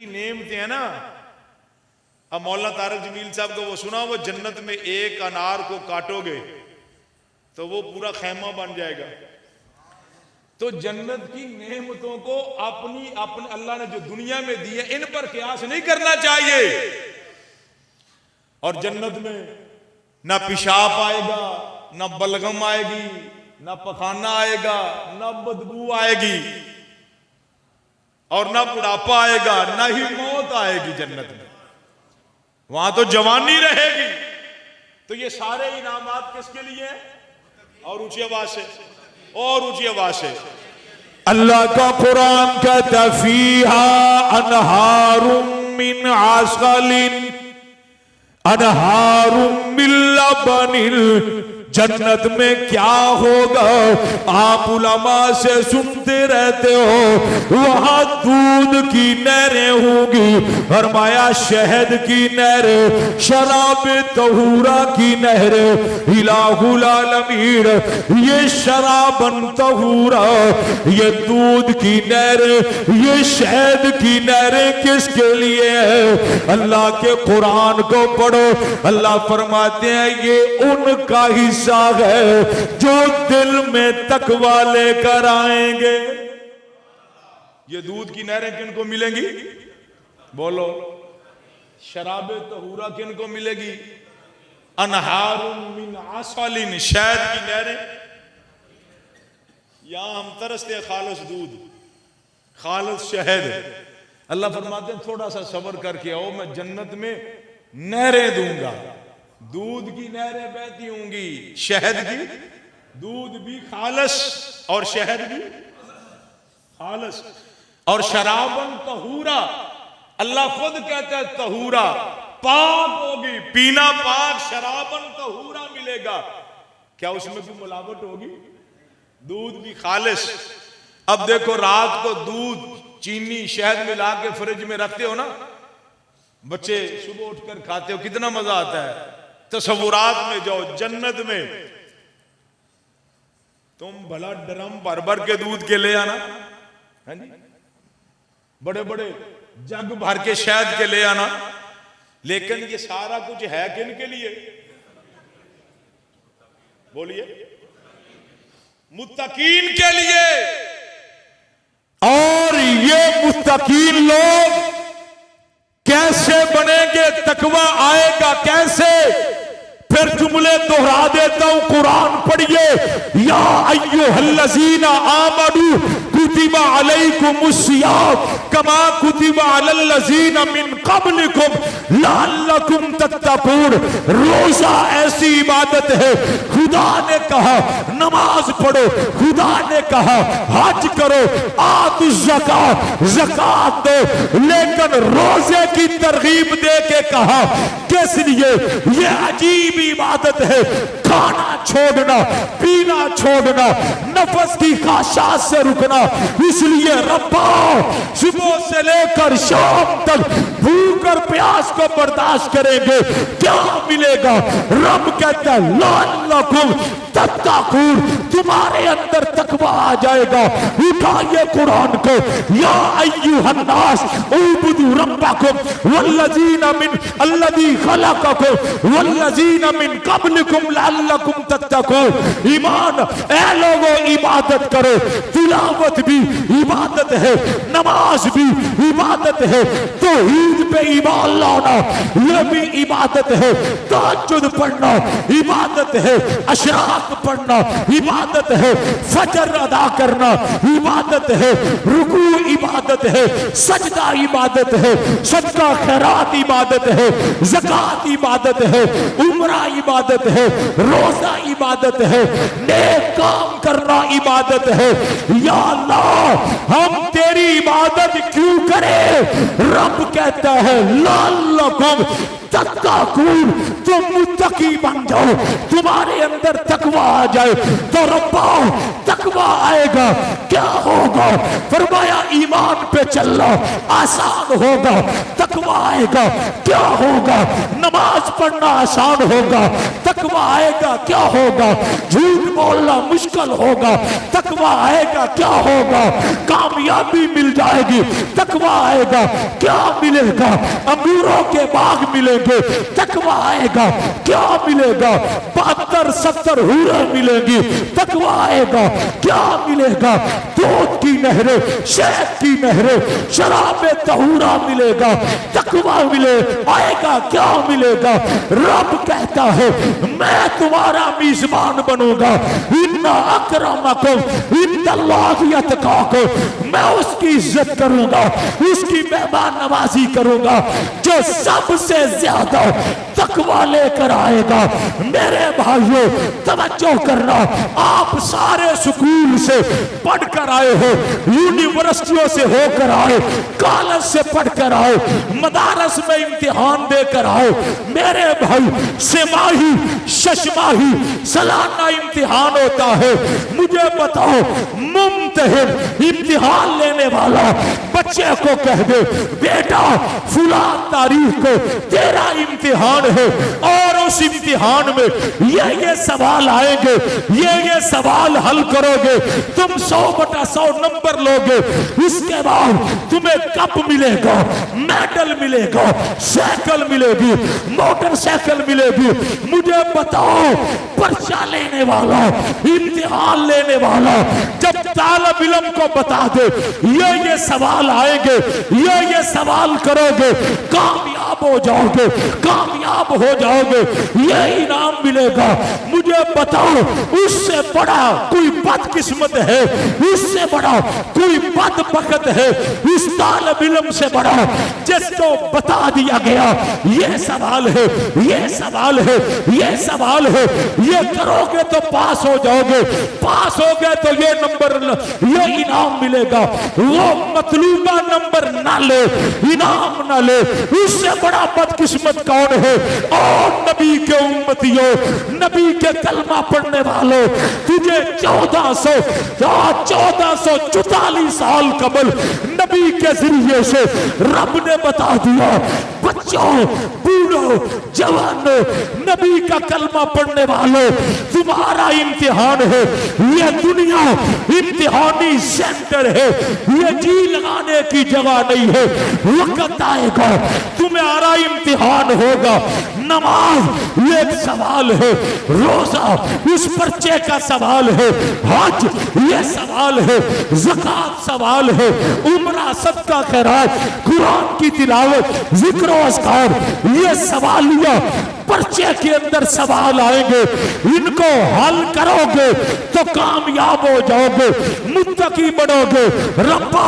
नेमते हैं ना। अब मौलाना तारक जमील साहब को वो सुना, वो जन्नत में एक अनार को काटोगे तो वो पूरा खैमा बन जाएगा। तो जन्नत की नेमतों को अपने अल्लाह ने जो दुनिया में दी है इन पर कयास नहीं करना चाहिए। और जन्नत में ना पेशाब आएगा, ना बलगम आएगी, ना पखाना आएगा, ना बदबू आएगी, और ना बुढ़ापा आएगा, ना ही मौत आएगी जन्नत में। वहां तो जवानी रहेगी। तो ये सारे इनामात किसके लिए हैं? और ऊंची आवाज से, और ऊंची आवाज से। अल्लाह का कुरान कहता फीहा अनहारुम मिन आसलिन अनहारुम मिन लबनिल। जन्नत में क्या होगा आप उलमा से सुनते रहते हो। वहां दूध की नहरें होंगी, फरमाया शहद की नहरें, शराब तहूरा की नहरें। इलाहुल आलमीन, ये शराबन तहूरा, ये दूध की नहरें, ये शहद की नहरें किसके लिए है? अल्लाह के कुरान को पढ़ो। अल्लाह फरमाते हैं ये उनका हिस्सा है जो दिल में तकवा लेकर आएंगे। ये दूध की नहरें किनको मिलेंगी? बोलो। शराबे तहूरा किनको मिलेगी? अनहारुम मिन आसलिन, शहद की नहरें। यहां हम तरसते हैं खालिस दूध, खालिस शहद। अल्लाह फरमाते हैं थोड़ा सा सब्र करके आओ, मैं जन्नत में नहरें दूंगा। दूध की नहरें बहती होंगी, शहद की, दूध भी खालस और शहद भी खालस। और शराबन तहूरा, अल्लाह खुद कहता है तहूरा, पाक होगी, पीना पाक। शराबन तहूरा मिलेगा। क्या उसमें भी मिलावट होगी? दूध भी खालिस। अब देखो रात को दूध, चीनी, शहद मिला के फ्रिज में रखते हो ना, बच्चे सुबह उठकर खाते हो, कितना मजा आता है। तसव्वुरात में जाओ, जन्नत में तुम भला ड्रम भर भर के दूध के ले आना, है जी, बड़े बड़े जग भर के शहद के ले आना, लेकिन ये सारा कुछ है किन के लिए? बोलिए। मुत्तकीन के लिए। और ये मुत्तकीन लोग कैसे बनेंगे? तकवा आएगा कैसे? फिर जुमले दोहरा देता हूं, कुरान पढ़िए। या अय्युहल्लज़ीना आमनू कुतिबा अलैकुमुस्सियाम कमा कुतिबा अलल्लज़ीना मिन क़ब्लिकुम लअल्लकुम तत्तक़ून। रोजा ऐसी इबादत है, खुदा ने कहा नमाज पढ़ो, खुदा ने कहा हज करो, आतु ज़कात, ज़कात दो, लेकिन रोजे की तरगीब दे के कहा किस लिए? ये अजीब इबादत है, खाना छोड़ना, पीना छोड़ना, नफस की ख्वाहिशात से रुकना। इसलिए रब्बा सुबह से लेकर शाम तक भूख और प्यास को बर्दाश्त करेंगे, क्या मिलेगा? रब कहता है लअल्लकुम तत्तक़ून, तुम्हारे अंदर तकवा आ जाएगा। उठाइए कुरान को। या अय्युहन्नास उबुदू रब्बकुम वल्लज़ीना मिन अल्लज़ी खलक़कुम वल्लज़ीना मिन क़ब्लिकुम लअल्लकुम तत्तक़ून। ईमान, ऐ लोगों इबादत करो। तिलावत भी इबादत है, नमाज भी इबादत है, तौहीद पे ईमान लाना ये भी इबादत है, तहज्जुद पढ़ना इबादत है, अशराक पढ़ना इबादत है, फजर अदा करना इबादत है, रुकू इबादत है, सजदा इबादत है, सदका खैरात इबादत है, ज़कात इबादत है, उम्रा इबादत है, रोजा इबादत है, नेक काम करना इबादत है। या अल्लाह हम तेरी इबादत क्यों करें? रब कहता है लअल्लकुम तत्तक़ून, तुम मुत्तकी बन जाओ, तुम्हारे अंदर तकवा आ जाए तो रब्बा तकवा आएगा। क्या होगा? फरमाया ईमान पे चलना आसान होगा, तकवा आएगा क्या होगा? नमाज पढ़ना आसान होगा। तकवा आएगा क्या होगा? झूठ बोलना मुश्किल होगा। तकवा आएगा क्या होगा? कामयाबी मिल जाएगी। तकवा आएगा क्या मिलेगा? अंगूरों के बाग मिलेंगे। तकवा आएगा क्या मिलेगा? 72-70 हूरें मिलेंगी। तकवा आएगा क्या मिलेगा? दूध की नहरें, शहद की नहरें, शराब तहूरा मिलेगा। तकवा मिले आएगा क्या मिलेगा? रब कहता है मैं तुम्हारा मेजबान बनूंगा। इन्ना अकरमकुम इंदल्लाहि अतकाकुम, मैं उसकी इज्जत करूंगा, उसकी मेहमान नवाजी करूंगा जो सबसे ज्यादा तकवा लेकर आएगा। मेरे भाइयों तवज्जो करना, आप सारे स्कूल से पढ़कर आए हो, यूनिवर्सिटियों से होकर आए, कॉलेज से पढ़कर आए, मदारस में इम्तिहान देकर आओ। मेरे भाई सेमाही शशमाही सालाना इम्तिहान होता है। मुझे बताओ मुमतहिन इम्तिहान लेने वाला बच्चे को कह दे बेटा फुलां तारीख को तेरा इम्तिहान है और उस इम्तिहान में ये सवाल आएंगे, ये सवाल हल करोगे, तुम 100/100 नंबर लोगे। इसके बाद तुम्हें कप मिलेगा, मेडल मिलेगा, साइकिल मिलेगी, मोटरसाइकिल मिलेगी। मुझे बताओ पर्चा लेने वाला, इम्तिहान लेने वाला जब तालिब इल्म को बता दे ये सवाल आएंगे, ये सवाल करोगे, कामयाब हो जाओगे, कामयाब हो जाओगे, ये इनाम मिलेगा। मुझे बताओ उससे बड़ा कोई बदकिस्मत है, उससे बड़ा कोई बदबख्त है, इस तालिब इल्म से बड़ा जिसको बता दिया गया ये सवाल है, ये सवाल है, ये सवाल है, ये करोगे तो पास हो जाओगे, पास हो गए तो ये नंबर, ये इनाम मिलेगा। वो मतलूबा नंबर ना ले, इनाम ना ले, उससे बड़ा बदकिस्मत कौन है? और नबी के उम्मतियों, नबी के कलमा पढ़ने वालों, तुझे 1444 साल कबल नबी के जरिए से रब ने बता दिया बच्चों, बूढ़ों, जवानों, नबी का कलमा पढ़ने वालों, तुम्हारा इम्तिहान है। ये दुनिया इम्तिहानी सेंटर है, ये जी लगाने की जगह नहीं है। वक्त आएगा तुम्हारा इम्तिहान होगा। नमाज ये एक सवाल है, रोजा उस पर्चे का सवाल है, हज ये सवाल है, ज़कात सवाल है, उम्रा सदका खैरात, कुरान की तिलावत, जिक्र और अस्कार, ये सवालिया पर्चे के अंदर सवाल आएंगे। इनको हल करोगे तो कामयाब हो जाओगे, मुत्तकी बनोगे। रब्बा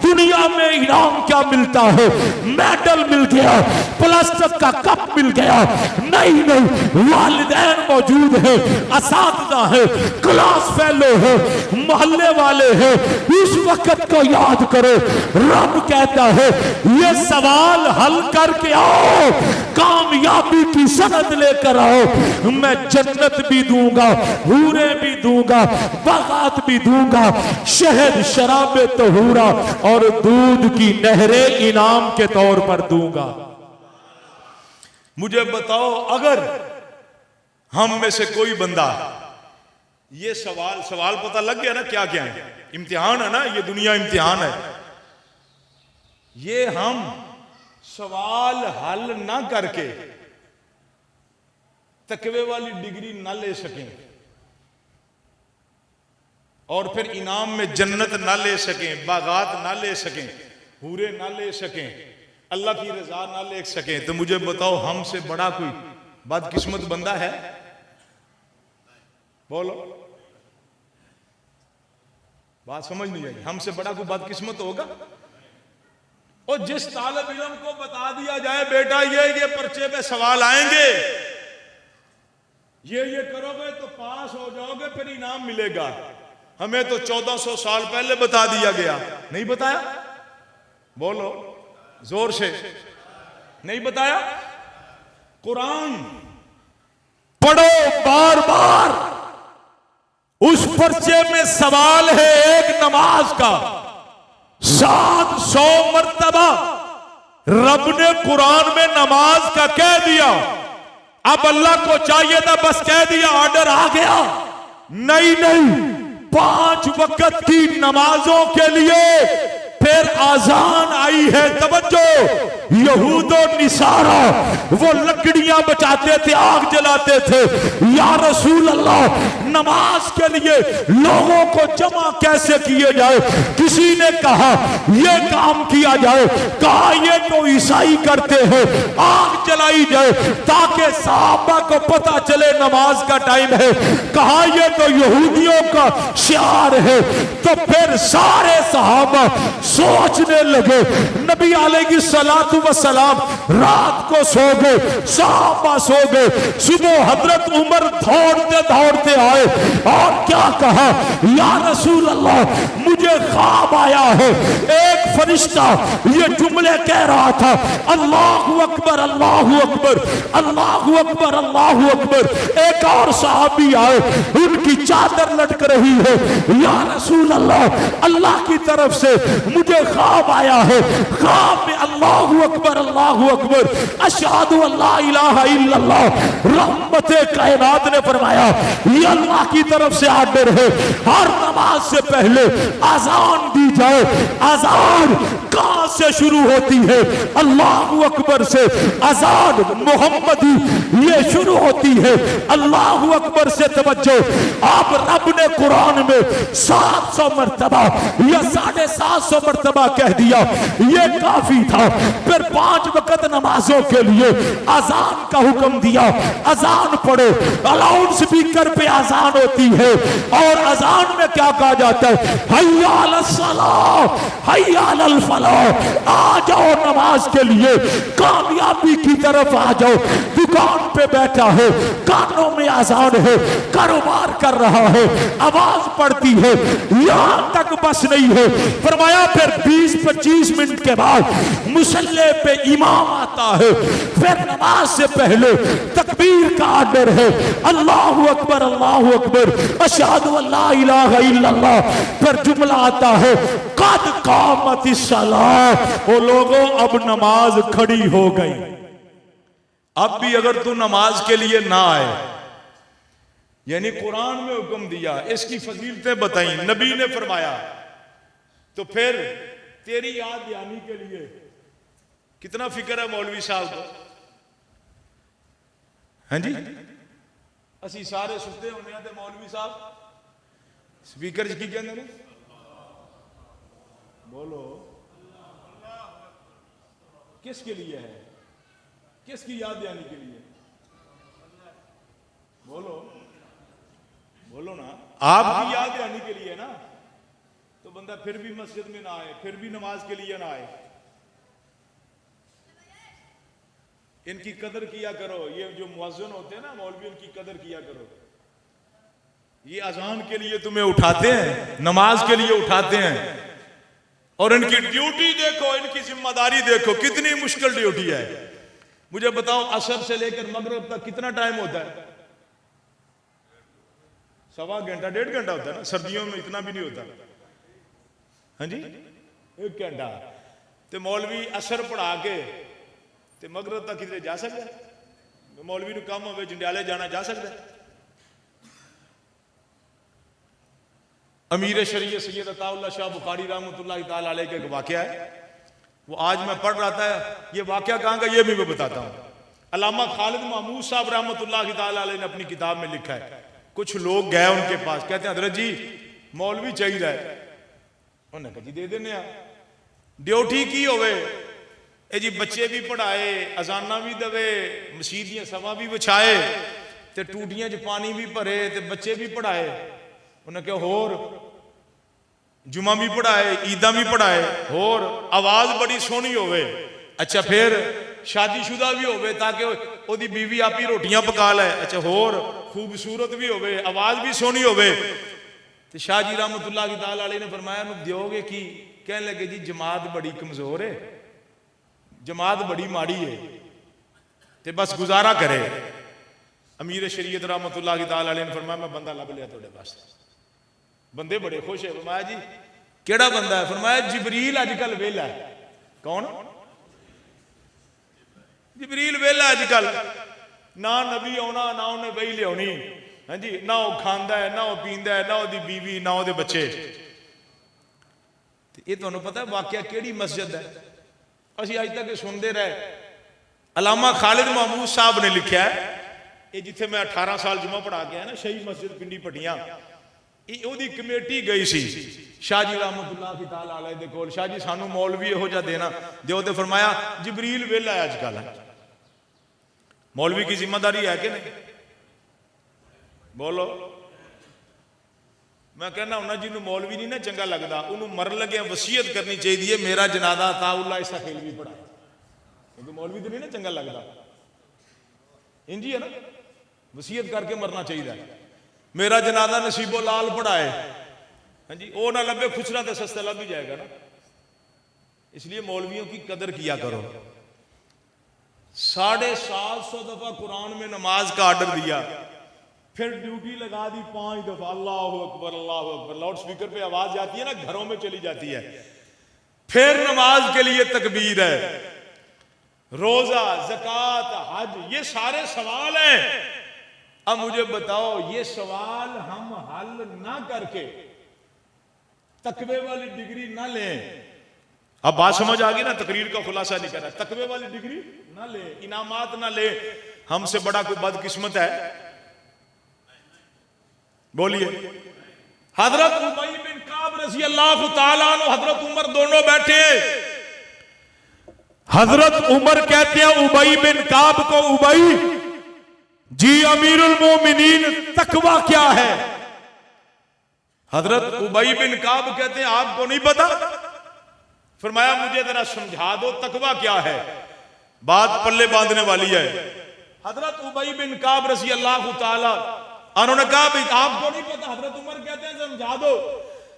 दुनिया में इनाम क्या मिलता है? मेडल मिल गया, प्लास्टिक का कप मिल गया। नहीं नहीं, वालिदैन मौजूद है, असातिज़ा है, क्लास फेलो है, मोहल्ले वाले हैं। इस वक्त को याद करो, रब कहता है ये सवाल हल करके आओ, कामयाबी की सनद लेकर आओ, मैं जन्नत भी दूंगा, हूरे भी दूंगा, बागात भी दूंगा, शहद शराब तहूरा और दूध की नहरें इनाम के तौर पर दूंगा। मुझे बताओ अगर हम में से कोई बंदा ये सवाल पता लग गया ना क्या क्या है? इम्तिहान है ना, ये दुनिया इम्तिहान है। ये हम सवाल हल ना करके तकवे वाली डिग्री ना ले सकें और फिर इनाम में जन्नत ना ले सकें, बागात ना ले सकें, हूरे ना ले सकें, अल्लाह की रजा ना ले सकें, तो मुझे बताओ हमसे बड़ा कोई बदकिस्मत बंदा है? बोलो, बात समझ नहीं आई। हमसे बड़ा कोई बदकिस्मत होगा? और जिस तालिब इल्म को बता दिया जाए बेटा ये पर्चे पे सवाल आएंगे, ये करोगे तो पास हो जाओगे, फिर इनाम मिलेगा। हमें तो 1400 साल पहले बता दिया गया, नहीं बताया? बोलो जोर से, नहीं बताया? कुरान पढ़ो बार बार, उस पर्चे में सवाल है एक नमाज का 700 मर्तबा रब ने कुरान में नमाज का कह दिया, अब अल्लाह को चाहिए था बस कह दिया, ऑर्डर आ गया। नहीं नहीं, 5 वक्त की नमाजों के लिए फिर आजान आई है। तवज्जो, यहूद और निसारा वो लकड़ियां बचाते थे, आग जलाते थे। या रसूल अल्लाह, नमाज के लिए लोगों को जमा कैसे किए जाए? किसी ने कहा यह काम किया जाए, कहा ये तो ईसाई करते हैं, आग जलाई जाए ताकि सहाबा को पता चले नमाज का टाइम है। कहा यह तो यहूदियों का शिआर है। तो फिर सारे सहाबा सोचने लगे, नबी अलैहिस्सलातु वस्सलाम रात को सो गए, सहाबा सो गए। सुबह हजरत उमर दौड़ते दौड़ते आए और क्या कहा, या रसूल अल्लाह, मुझे ख्वाब आया है, एक फरिश्ता ये जुमले कह रहा था, अल्लाहु अकबर अल्लाहु अकबर अल्लाहु अकबर अल्लाहु अकबर। एक और सहाबी आए, उनकी चादर लटक रही है, या रसूल अल्लाह, अल्लाह की तरफ से मुझे ख्वाब आया है, ख्वाब में अल्लाहु अकबर अशहदु अल्ला इलाहा इल्लल्लाह। रहमते कायनात ने फरमाया ये अल्लाह की तरफ से आर्डर है, हर नमाज से पहले अजान दी जाए। अजान कहां से शुरू होती है? अल्लाहु अकबर से। अजान मोहम्मदी ये शुरू होती है अल्लाहु अकबर से। तवज्जो, आप रब ने कुरान में 700 मरतबा या 750 मरतबा कह दिया, ये काफी था। फिर 5 वक्त नमाजों के लिए अजान का हुक्म दिया, अजान पढ़ो। लाउड स्पीकर पे अजान होती है और अजान में क्या कहा जाता है? हय्या अलस सलाह हय्या अलल फलाह। आ जाओ नमाज के लिए, कामयाबी की तरफ आ जाओ। दुकान पे बैठा है, कानों में अजान है, कारोबार कर रहा है, आवाज पड़ती है, यहां तक बस नहीं है। फरमाया फिर 20-25 मिनट के बाद मुसल्ले पे इमाम आता है, फिर नमाज से पहले तकबीर का आर्डर है, अल्लाहु अकबर अशहदु अल्ला इलाहा इल्लल्लाह। फिर जुमला आता है, कद कामतिस सलाह। ओ लोगों, अब नमाज खड़ी हो गई। अब भी अगर तू नमाज के लिए ना आए, यानी कुरान में हुक्म दिया, इसकी फजीलतें बताई, नबी ने फरमाया, तो फिर तेरी याद दहानी के लिए कितना फिक्र है मौलवी साहब को? हाँ जी, असी सारे सुते होने हैं, मौलवी साहब स्पीकर की कहते हैं, बोलो किसके लिए है? किसकी याद दहानी के लिए? बोलो बोलो ना, आपकी याद दहानी के लिए ना। तो बंदा फिर भी मस्जिद में ना आए, फिर भी नमाज के लिए ना आए। इनकी कदर किया करो, ये जो मुअज्जिन होते हैं ना मौलवी, इनकी कदर किया करो। ये अजान के लिए तुम्हें उठाते हैं, नमाज के लिए उठाते हैं, और इनकी ड्यूटी देखो, इनकी जिम्मेदारी देखो, कितनी मुश्किल ड्यूटी है। मुझे बताओ, असर से लेकर मगरिब तक कितना टाइम होता है? 1.25 घंटा 1.5 घंटा होता है ना, सर्दियों में इतना भी नहीं होता। हाँ जी, 1 घंटा। तो मौलवी असर पढ़ा के ते मगरिब तक किधरे जा सकता है? मौलवी को काम हो जंडियाले जाना जा सकता है? अमीर शरीयत सैयद अताउल्लाह शाह बुखारी रहमतुल्लाह तआला अलैह का एक वाकया है, वो आज मैं पढ़ रहा था। ये वाकया कहाँ का ये भी मैं बताता हूँ। अल्लामा खालिद महमूद साहब रहमतुल्लाह तआला अलैह ने अपनी किताब में लिखा है, कुछ लोग गए उनके पास, कहते हैं हजरत जी मौलवी चाहिए है। उन्होंने कहा जी दे देने आ, ड्यूटी की होवे ए जी, बच्चे भी पढ़ाए, अजाना भी दवे, मसीह सभा भी बिछाए, ते टूटियां च पानी भी भरे, ते बच्चे भी पढ़ाए। उन्हें कहा होर जुमा भी पढ़ाए, ईदा भी पढ़ाए, होर आवाज बड़ी सोहनी होवे। अच्छा, फिर शादीशुदा भी होवे ताकि ओदी बीवी आप ही रोटियां पका ले। अच्छा, होर खूबसूरत भी होवे, आवाज भी सोहनी होवे। तो शाह जी रहमतुल्लाह तआला अलैह ने फरमाया दोगे की? कहने लगे जी जमात बड़ी कमजोर है, जमात बड़ी माड़ी है, ते बस गुजारा करे। अमीर शरीयत रहमतुल्लाह तआला अलैह ने फरमाया मैं बंदा लब लिया थोड़े पास। बंदे बड़े खुश है। फरमाया जी केड़ा बंदा है? फरमाया जिबरील अजकल वेला है। कौन? अजकल ना नबी आना ना उन्हें बही लिया, हाँ जी, ना वह खांदा है ना वह पींदा है ना वो बीवी ना वो बच्चे। ये तुहानू पता है वाकया केड़ी मस्जिद है? असी अज तक सुनते रहे। अलामा खालिद महमूद साहब ने लिखा है, ये जिथे मैं 18 साल जुमा पढ़ा के आया ना, शही मस्जिद पिंडी पटियां, ओदी कमेटी गई सी शाह जी रहमतुल्लाह की ताला अलैह दे कोल। शाह जी सानू मौलवी इहो जिहा देना जो ते फरमाया जिबरील वेला है अजकल। मौलवी की जिम्मेदारी है कि नहीं? बोलो। मैं कहना हुना जिन्होंने मौलवी नहीं ना चंगा लगता, उन्होंने मरन लगे वसीयत करनी चाहिए मेरा जनाजा ताउल्ला इसा खेल भी पढ़ाए, क्योंकि मौलवी तो नहीं ना चंगा लगता। इंजी है ना, वसीयत करके मरना चाहिए। मेरा जनाजा नसीबो लाल पढ़ाए, हाँ जी, वो ना लभे खुचरा तो सस्ता लभ ही जाएगा ना। इसलिए मौलवियों की कदर किया करो। 750 दफा कुरान में नमाज का ऑर्डर दिया, फिर ड्यूटी लगा दी 5 दफा अल्लाह अकबर अल्लाह अकबर। लाउड स्पीकर पे आवाज जाती है ना, घरों में चली जाती है। फिर नमाज के लिए तकबीर है, रोजा ज़कात हज, ये सारे सवाल हैं। अब मुझे बताओ, ये सवाल हम हल ना करके तकवे वाली डिग्री ना लें। अब बात समझ आ गई ना, तकरीर का खुलासा नहीं करना। तकवे वाली डिग्री ना ले, इनामात ना ले, हमसे बड़ा कोई बदकिस्मत है? बोलिए। हजरत उबई बिन काब रज़ी अल्लाह तआला अन्हु, हजरत उमर दोनों बैठे। हजरत उमर कहते हैं उबई बिन काब को, उबई जी अमीरुल मोमिनीन, तकवा क्या है? हजरत उबई बिन काब कहते हैं आपको नहीं पता? फरमाया मुझे जरा समझा दो तकवा क्या है। बात पल्ले बांधने वाली है। हजरत उबई बिन काब रज़ी अल्लाह तआला उन्होंने कहा भाई आपको नहीं पता? हजरत उमर कहते हैं समझा दो।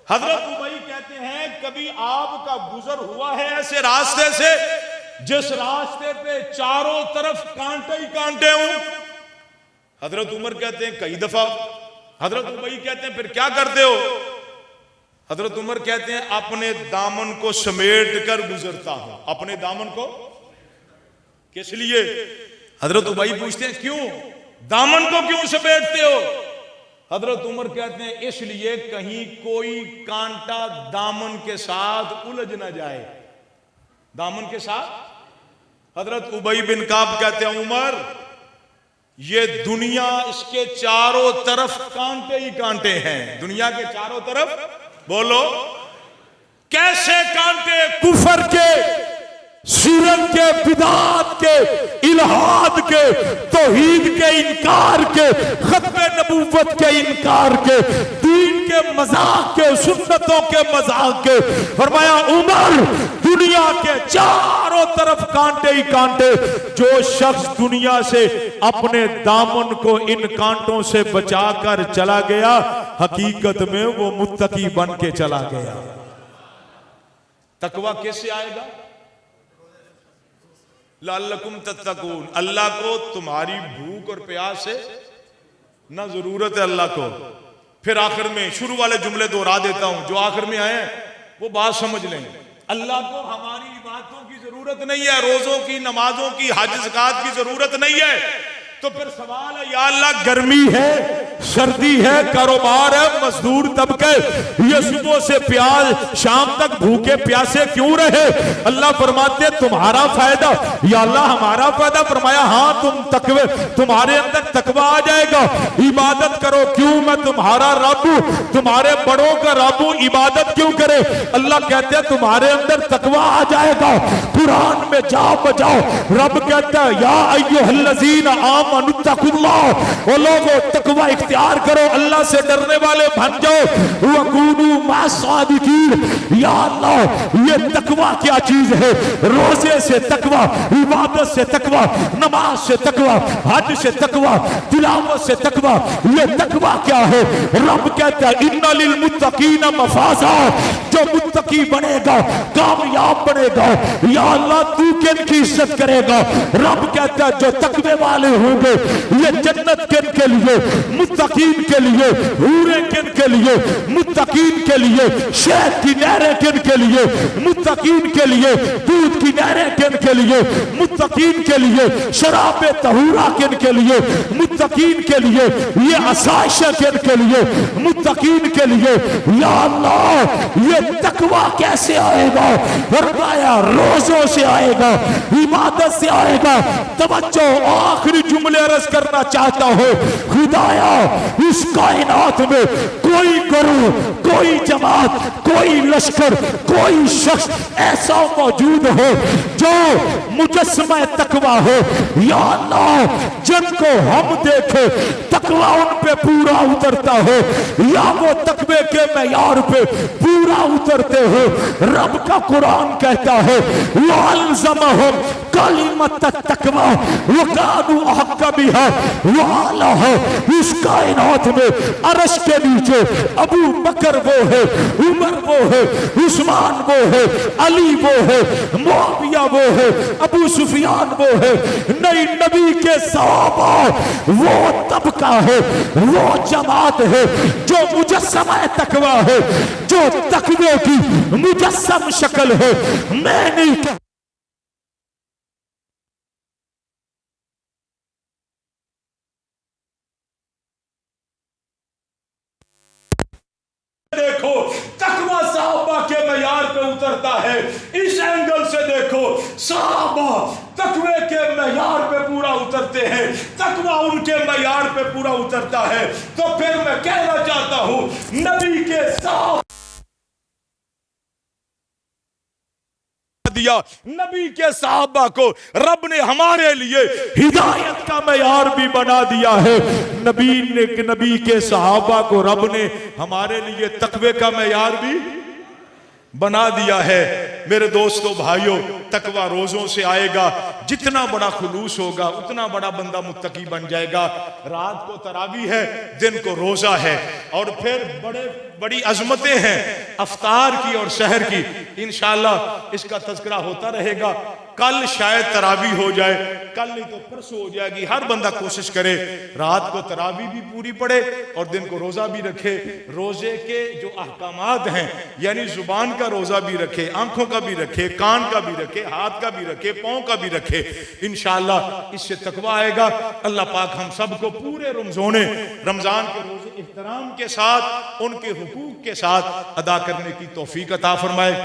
हजरत उबई कहते हैं कभी आपका गुजर हुआ है ऐसे रास्ते से जिस रास्ते पे चारों तरफ कांटे ही कांटे हों? हजरत उमर कहते हैं कई दफा। हजरत उबई कहते हैं फिर क्या करते हो? हजरत उमर कहते हैं अपने दामन को समेट कर गुजरता हूं। अपने दामन को किस लिए? हजरत उबई पूछते हैं क्यों, दामन को क्यों समेटते हो? हजरत उमर कहते हैं इसलिए कहीं कोई कांटा दामन के साथ उलझ ना जाए। दामन के साथ। हजरत उबई बिन काब कहते हैं उमर ये दुनिया, इसके चारों तरफ कांटे ही कांटे हैं। दुनिया के चारों तरफ, बोलो कैसे कांटे? कुफर के, शिरक के, बिदात के, इल्हाद के, तौहीद के इनकार के, खत्म नबूवत के इनकार के, दीन के मजाक के, सुन्नतों के मजाक के। फरमाया उमर दुनिया के चारों तरफ कांटे ही कांटे। जो शख्स दुनिया से अपने दामन को इन कांटों से बचाकर चला गया, हकीकत में वो मुत्तकी बन के चला गया। तकवा कैसे आएगा? लअल्लकुम तत्तकून। अल्लाह को तुम्हारी भूख और प्यास से ना जरूरत है अल्लाह को। फिर आखिर में शुरू वाले जुमले दोहरा देता हूं, जो आखिर में आए वो बात समझ लें। अल्लाह को हमारी इबादतों की जरूरत नहीं है, रोजों की, नमाजों की, हज ज़कात की जरूरत नहीं है। तो फिर सवाल है या अल्लाह गर्मी है, सर्दी है, कारोबार है, मजदूर तबके ये सुबह से प्याज शाम तक भूखे प्यासे क्यों रहे? अल्लाह फरमाते तुम्हारा फायदा, या अल्लाह हमारा फायदा? फरमाया हाँ तुम तकवे, तुम्हारे अंदर तकवा आ जाएगा। इबादत करो। क्यों? मैं तुम्हारा रब हूं, तुम्हारे बड़ों का रब हूं, इबादत क्यों करे? अल्लाह कहते हैं तुम्हारे अंदर तकवा आ जाएगा। कुरान में जाओ बजाओ, रब कहता है या अय्युहल्लज़ीना आमनुत्तकुल्लाह, वो लोगों तकवा इख्तियार करो, अल्लाह से डरने वाले बन जाओ। वकूनू मास्सादिकीन। या अल्लाह ये तकवा क्या चीज है? रोजे से तकवा, इबादत से तकवा, नमाज से तकवा, हज से तकवा, तिलावत से तकवा। ये तकवा क्या है? रब कहता है इन्ना लिल मुत्तकीना मफाजा। जो मुत्तकी बनेगा कामयाब बनेगा। या अल्लाह तू किन की इज्जत करेगा। रब कहता है जो तकवे वाले होंगे ये जन्नत किन के लिए, मुत्तकीन के लिए, हूरें किन के लिए, मुत्तकीन के लिए, शहद की नहरें किन के लिए, मुत्तकीन के लिए, दूध की नहरें किन के लिए, मुत्तकीन के लिए, शराब तहूरा किन के लिए, मुत्तकीन के लिए, ये आसाइशें किन के लिए, मुत्तकीन के लिए। या अल्लाह ये तकवा कैसे आएगा? फरमाया रोजों से आएगा, इबादत से आएगा। तवज्जो, आखिरी जुमले अर्ज करना चाहता हूं, खुदाया इस कायनात में कोई गुरु, कोई जमात, कोई लश्कर, कोई शख्स ऐसा मौजूद हो जो मुजस्समा तकवा हो। या अल्लाह जिनको हम देखे तकवा उन पे पूरा उतरता हो, या वो तकवे के मैयार पे पूरा उतरते हो। रब का कुरान कहता है वअल्ज़महुम कलिमत तकवा वकानू अहक्का बिहा वअलाहा। इस कायनात में अर्श के नीचे अबू बकर वो है, उमर वो है, उस्मान वो है, अली वो है, मुआविया वो है, अबू सुफियान वो है। नई नबी के सहाबा वो तबका है, वो जमात है जो मुजस्समा तकवा है, जो तकवे की मुजस्सम शक्ल है। मैं नहीं कह देखो तकवा सहाबा के मयार पे उतरता है, इस एंगल से देखो सहाबा तकवे के मयार पे पूरा उतरते हैं, तकवा उनके मयार पे पूरा उतरता है। तो फिर मैं कहना चाहता हूं नबी के साथ दिया, नबी के सहाबा को रब ने हमारे लिए हिदायत का मयार भी बना दिया है। नबी के सहाबा को रब ने हमारे लिए तकवे का मयार भी बना दिया है। मेरे दोस्तों भाइयों, तकवा रोजों से आएगा। जितना बड़ा खुलूस होगा उतना बड़ा बंदा मुत्तकी बन जाएगा। रात को तरावी है, दिन को रोजा है, और फिर बड़ी अजमतें हैं अफ्तार की और शहर की। इंशाअल्लाह इसका तज़किरा होता रहेगा। कल शायद तरावी हो जाए, कल नहीं तो परसों हो जाएगी। हर बंदा कोशिश करे रात को तरावी भी पूरी पड़े और दिन को रोजा भी रखे। रोजे के जो अहकामात हैं, यानी जुबान का रोजा भी रखे, आंखों का भी रखे, कान का भी रखे, हाथ का भी रखे, पांव का भी रखे। इंशाअल्लाह इससे तकवा आएगा। अल्लाह पाक हम सबको पूरे रमजान के रोजे इहतराम के साथ, उनके हुकूक के साथ अदा करने की तौफीक अता फरमाए।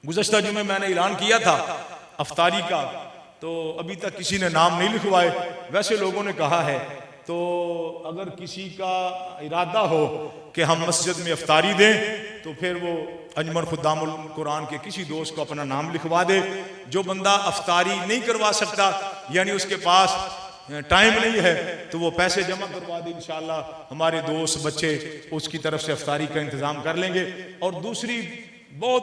गुज़श्ता जुमे मैंने ऐलान किया था अफ्तारी का, तो अभी तक किसी ने नाम नहीं लिखवाए। वैसे लोगों ने कहा है, तो अगर किसी का इरादा हो कि हम मस्जिद में अफ्तारी दें तो फिर वो अंजुमन खुद्दामुल कुरान के किसी दोस्त को अपना नाम लिखवा दे। जो बंदा अफ्तारी नहीं करवा सकता, यानी उसके पास टाइम नहीं है, तो वो पैसे जमा करवा दे। इंशाअल्लाह हमारे दोस्त बच्चे उसकी तरफ से अफ्तारी का इंतजाम कर लेंगे। और दूसरी बहुत